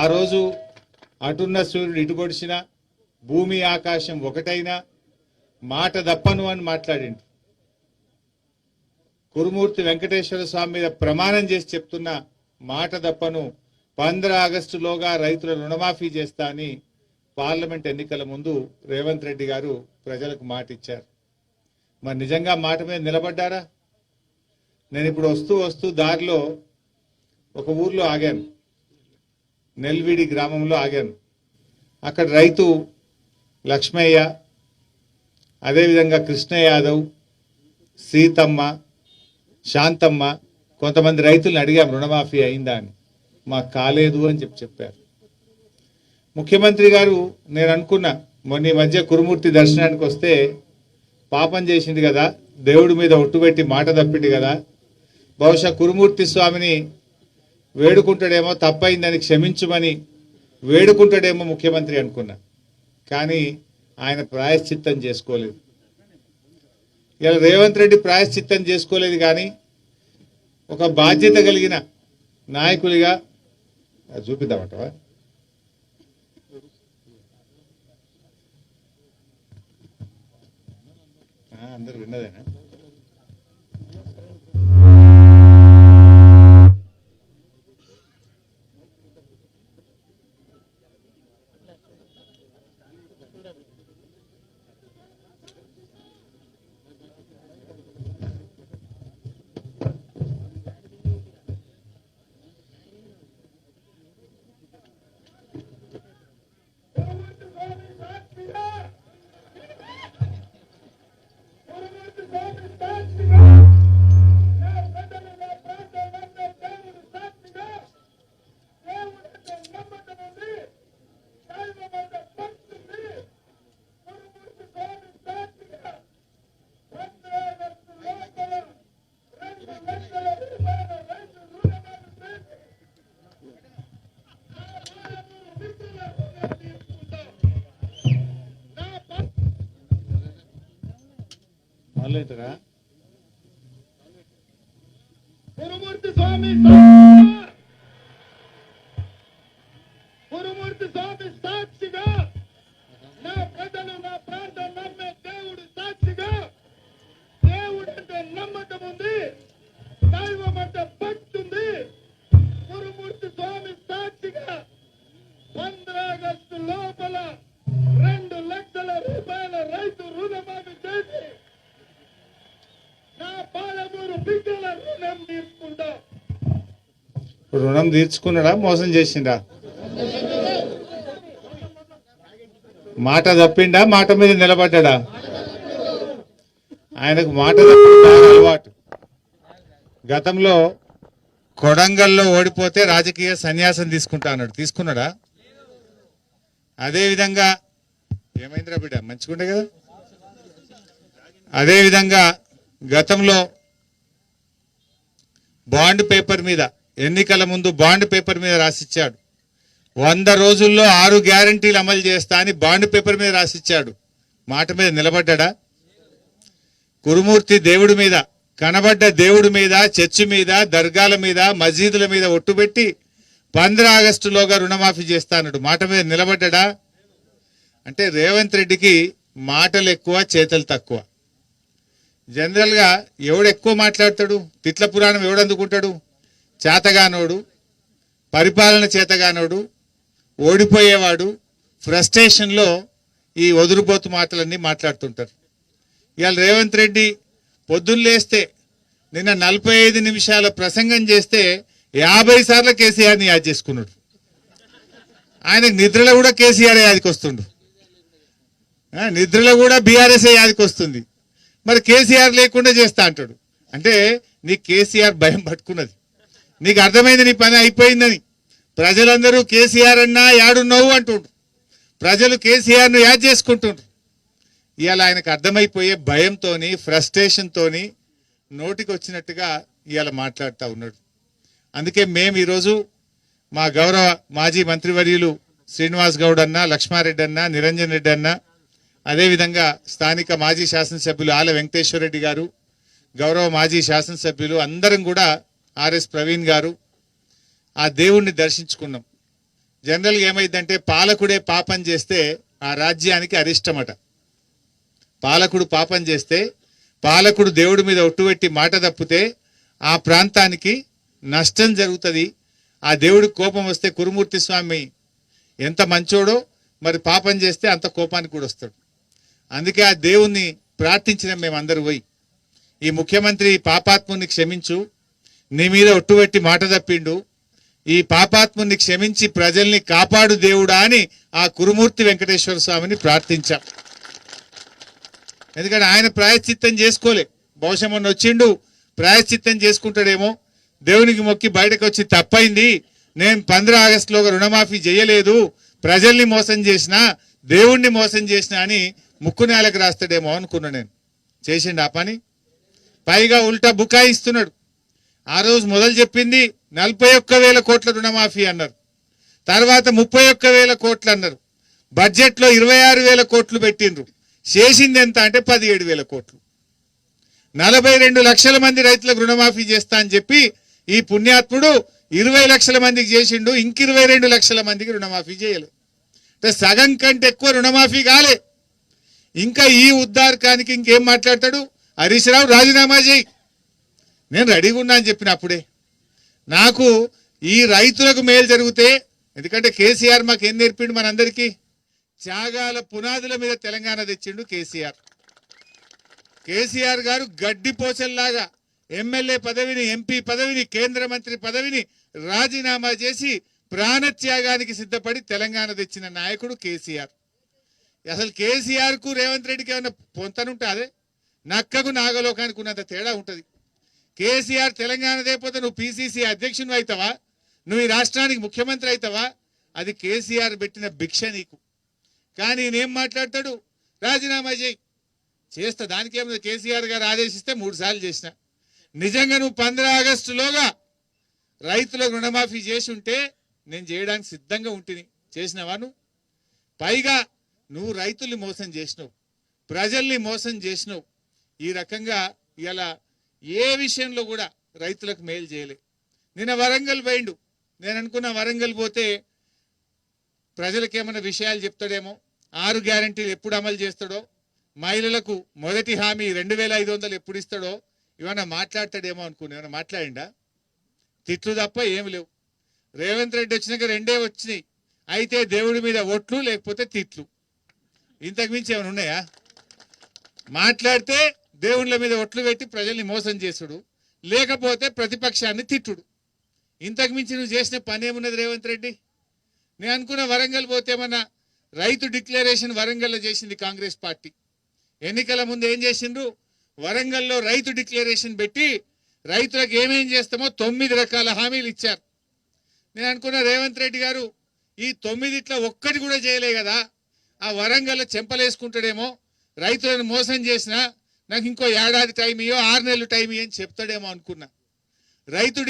ఆ రోజు అటున్న సూర్యుడు ఇటు పొడిచిన భూమి ఆకాశం ఒకటైనా మాట దప్పను అని మాట్లాడిండు. కురుమూర్తి వెంకటేశ్వర స్వామి మీద ప్రమాణం చేసి చెప్తున్న మాట దప్పను 15 ఆగస్టులోగా రైతుల రుణమాఫీ చేస్తా అని పార్లమెంట్ ఎన్నికల ముందు రేవంత్ రెడ్డి గారు ప్రజలకు మాట ఇచ్చారు. మరి నిజంగా మాట మీద నిలబడ్డారా? నేను ఇప్పుడు వస్తూ దారిలో ఒక ఊర్లో ఆగాను, నెల్విడి గ్రామంలో ఆగాను. అక్కడ రైతు లక్ష్మయ్య, అదేవిధంగా కృష్ణ యాదవ్, సీతమ్మ, శాంతమ్మ, కొంతమంది రైతులను అడిగాం రుణమాఫీ అయిందా అని. మాకు కాలేదు అని చెప్పారు. ముఖ్యమంత్రి గారు నేను అనుకున్నా, మొన్న ఈ మధ్య కురుమూర్తి దర్శనానికి వస్తే పాపం చేసింది కదా, దేవుడి మీద ఒట్టుపెట్టి మాట తప్పింది కదా, బహుశా కురుమూర్తి స్వామిని వేడుకుంటాడేమో, తప్పైందని క్షమించుమని వేడుకుంటాడేమో ముఖ్యమంత్రి అనుకున్నా. కానీ ఆయన ప్రాయశ్చిత్తం చేసుకోలేదు. ఇలా రేవంత్ రెడ్డి ప్రాయశ్చిత్తం చేసుకోలేదు. కానీ ఒక బాధ్యత కలిగిన నాయకుడిగా చూపిద్దామంటవా? అందరు విన్నదేనా? కురుమూర్తి స్వామి సాక్షిగా, నా ప్రజలు నా ప్రాంతం నమ్మే దేవుడు సాక్షిగా, దేవుడంటే నమ్మకం ఉంది, దైవం అంటే భక్తి ఉంది. కురుమూర్తి స్వామి సాక్షిగా 15 ఆగస్టు లోపల 2 లక్షల రూపాయల రైతు రుణమాఫీ చేసి రుణం తీర్చుకున్నాడా, మోసం చేసిండా? మాట తప్పిండా, మాట మీద నిలబడ్డా? ఆయనకు మాట తప్పడం అలవాటు. గతంలో కొడంగల్లో ఓడిపోతే రాజకీయ సన్యాసం తీసుకుంటా అన్నాడు, తీసుకున్నాడా? అదేవిధంగా ఏమైందిరా బిడ్డ, మంచిగుండే కదా. అదేవిధంగా గతంలో బాండ్ పేపర్ మీద, ఎన్నికల ముందు బాండ్ పేపర్ మీద రాసిచ్చాడు, 100 రోజుల్లో 6 గ్యారంటీలు అమలు చేస్తా అని బాండ్ పేపర్ మీద రాసిచ్చాడు. మాట మీద నిలబడ్డా? కురుమూర్తి దేవుడి మీద, కనబడ్డ దేవుడి మీద, చర్చి మీద, దర్గాల మీద, మసీదుల మీద ఒట్టుపెట్టి 15 ఆగస్టులోగా రుణమాఫీ చేస్తా అన్నాడు. మాట మీద నిలబడ్డా? అంటే రేవంత్ రెడ్డికి మాటలు ఎక్కువ, చేతలు తక్కువ. జనరల్ గా ఎవడు ఎక్కువ మాట్లాడతాడు, తిట్ల పురాణం ఎవడు అందుకుంటాడు? చేతగానోడు, పరిపాలన చేతగానోడు, ఓడిపోయేవాడు, ఫ్రస్ట్రేషన్లో ఈ వదురుబోతు మాటలన్నీ మాట్లాడుతుంటారు. ఇవాళ రేవంత్ రెడ్డి పొద్దున్న లేస్తే నిన్న 45 నిమిషాల ప్రసంగం చేస్తే 50 సార్లు కేసీఆర్ని యాద్ చేసుకున్నాడు. ఆయనకు నిద్రలో కూడా కేసీఆర్ యాదికి వస్తుండు, నిద్రలో కూడా బీఆర్ఎస్ యాదికి వస్తుంది. మరి కేసీఆర్ లేకుండా చేస్తా అంటాడు. అంటే నీకు కేసీఆర్ భయం పట్టుకున్నది, నీకు అర్థమైంది నీ పని అయిపోయిందని. ప్రజలందరూ కేసీఆర్ అన్నా యాడున్నావు అంటుండ్రు, ప్రజలు కేసీఆర్ను యాద్ చేసుకుంటుండ్రు. ఇవాళ ఆయనకు అర్థమైపోయే భయంతోని, ఫ్రస్ట్రేషన్తోని నోటికి వచ్చినట్టుగా ఇవాళ మాట్లాడుతూ ఉన్నాడు. అందుకే మేము ఈరోజు మా గౌరవ మాజీ మంత్రివర్యులు శ్రీనివాస్ గౌడ్ అన్న, లక్ష్మారెడ్డి అన్న, నిరంజన్ రెడ్డి అన్న, అదేవిధంగా స్థానిక మాజీ శాసనసభ్యులు ఆల వెంకటేశ్వర రెడ్డి గారు, గౌరవ మాజీ శాసనసభ్యులు అందరం కూడా ఆర్ఎస్ ప్రవీణ్ గారు ఆ దేవుణ్ణి దర్శించుకున్నాం. జనరల్గా ఏమైందంటే పాలకుడే పాపం చేస్తే ఆ రాజ్యానికి అరిష్టమట. పాలకుడు పాపం చేస్తే, పాలకుడు దేవుడి మీద ఒట్టుపెట్టి మాట తప్పితే ఆ ప్రాంతానికి నష్టం జరుగుతుంది. ఆ దేవుడికి కోపం వస్తే కురుమూర్తి స్వామి ఎంత మంచోడో మరి పాపం చేస్తే అంత కోపానికి కూడా వస్తాడు. అందుకే ఆ దేవుణ్ణి ప్రార్థించిన మేమందరూ పోయి, ఈ ముఖ్యమంత్రి ఈ పాపాత్ముని క్షమించు, నీ మీద ఒట్టుపెట్టి మాట తప్పిండు, ఈ పాపాత్ముని క్షమించి ప్రజల్ని కాపాడు దేవుడా అని ఆ కురుమూర్తి వెంకటేశ్వర స్వామిని ప్రార్థించాం. ఎందుకంటే ఆయన ప్రాయశ్చిత్తం చేసుకోలే. బహుశా మొన్న వచ్చిండు ప్రాయశ్చిత్తం చేసుకుంటాడేమో, దేవునికి మొక్కి బయటకు వచ్చి తప్పైంది, నేను 15 ఆగస్టులోగా రుణమాఫీ చేయలేదు, ప్రజల్ని మోసం చేసిన, దేవుణ్ణి మోసం చేసిన అని ముక్కు నేలకు రాస్తాడేమో అనుకున్నా నేను. చేసిండు ఆ పని. పైగా ఉల్టా బుకాయిస్తున్నాడు. ఆ రోజు మొదలు చెప్పింది 41,000 కోట్ల రుణమాఫీ అన్నారు, తర్వాత 31,000 కోట్లు అన్నారు, బడ్జెట్లో 26,000 కోట్లు పెట్టిండ్రు. చేసింది ఎంత అంటే 17,000 కోట్లు. 42 లక్షల మంది రైతులకు రుణమాఫీ చేస్తా అని చెప్పి ఈ పుణ్యాత్ముడు 20 లక్షల మందికి చేసిండు, ఇంక 22 లక్షల మందికి రుణమాఫీ చేయలే. అంటే సగం కంటే ఎక్కువ రుణమాఫీ కాలే. ఇంకా ఈ ఉద్దారకానికి ఇంకేం మాట్లాడతాడు? హరీష్ రావు రాజీనామా చేయి, నేను రెడీగా ఉన్నా అని చెప్పిన అప్పుడే. నాకు ఈ రైతులకు మేలు జరిగితే, ఎందుకంటే కేసీఆర్ మాకు ఏం నేర్పిండు మనందరికీ? త్యాగాల పునాదుల మీద తెలంగాణ తెచ్చిండు కేసీఆర్. కేసీఆర్ గారు గడ్డిపోచల్లాగా ఎమ్మెల్యే పదవిని, ఎంపీ పదవిని, కేంద్ర మంత్రి పదవిని రాజీనామా చేసి ప్రాణత్యాగానికి సిద్ధపడి తెలంగాణ తెచ్చిన నాయకుడు కేసీఆర్. అసలు కేసీఆర్ కు రేవంత్ రెడ్డికి ఏమైనా పొంతనుంటే నక్కకు నాగలోకానికి ఉన్నంత తేడా ఉంటుంది. కేసీఆర్ తెలంగాణ లేకపోతే నువ్వు పిసిసి అధ్యక్షుని అవుతావా, నువ్వు ఈ రాష్ట్రానికి ముఖ్యమంత్రి అవుతావా? అది కేసీఆర్ పెట్టిన భిక్ష నీకు. కానీ నేనేం మాట్లాడతాడు? రాజీనామా చేయి. చేస్తా, దానికేమో కేసీఆర్ గారు ఆదేశిస్తే 3 సార్లు చేసిన. నిజంగా నువ్వు 15 ఆగస్టులోగా రైతులకు రుణమాఫీ చేసి ఉంటే నేను చేయడానికి సిద్ధంగా ఉంటుంది. చేసినావా నువ్వు? పైగా నువ్వు రైతుల్ని మోసం చేసినావు, ప్రజల్ని మోసం చేసినావు. ఈ రకంగా ఇలా ఏ విషయంలో కూడా రైతులకు మేలు చేయలే. నిన్న వరంగల్ పోయిండు. నేను అనుకున్న వరంగల్ పోతే ప్రజలకు ఏమైనా విషయాలు చెప్తాడేమో, 6 గ్యారంటీలు ఎప్పుడు అమలు చేస్తాడో, మహిళలకు మొదటి హామీ 2,500 ఎప్పుడు ఇస్తాడో ఇవన్నా మాట్లాడతాడేమో అనుకున్నా. ఏమైనా మాట్లాడిండా? తిట్లు తప్ప ఏమి లేవు. రేవంత్ రెడ్డి వచ్చినాక 2 వచ్చినాయి. అయితే దేవుడి మీద ఒట్లు, లేకపోతే తిట్లు. ఇంతకు మించి ఏమైనా ఉన్నాయా? మాట్లాడితే దేవుళ్ళ మీద ఒట్లు పెట్టి ప్రజల్ని మోసం చేసుడు, లేకపోతే ప్రతిపక్షాన్ని తిట్టుడు. ఇంతకు మించి నువ్వు చేసిన పని ఏమున్నది రేవంత్ రెడ్డి? నేను అనుకున్న వరంగల్ పోతే ఏమన్నా రైతు డిక్లరేషన్ వరంగల్లో చేసింది కాంగ్రెస్ పార్టీ. ఎన్నికల ముందు ఏం చేసిండ్రు? వరంగల్లో రైతు డిక్లరేషన్ పెట్టి రైతులకు ఏమేం చేస్తామో 9 రకాల హామీలు ఇచ్చారు. నేను అనుకున్న రేవంత్ రెడ్డి గారు ఈ 9 ఒక్కటి కూడా చేయలే కదా, ఆ వరంగల్లో చెంపలేసుకుంటాడేమో, రైతులను మోసం చేసినా నాకు ఇంకో ఏడాది టైం ఇయ్యో, 6 నెలలు టైం ఇయ్యని చెప్తాడేమో అనుకున్నా. రైతు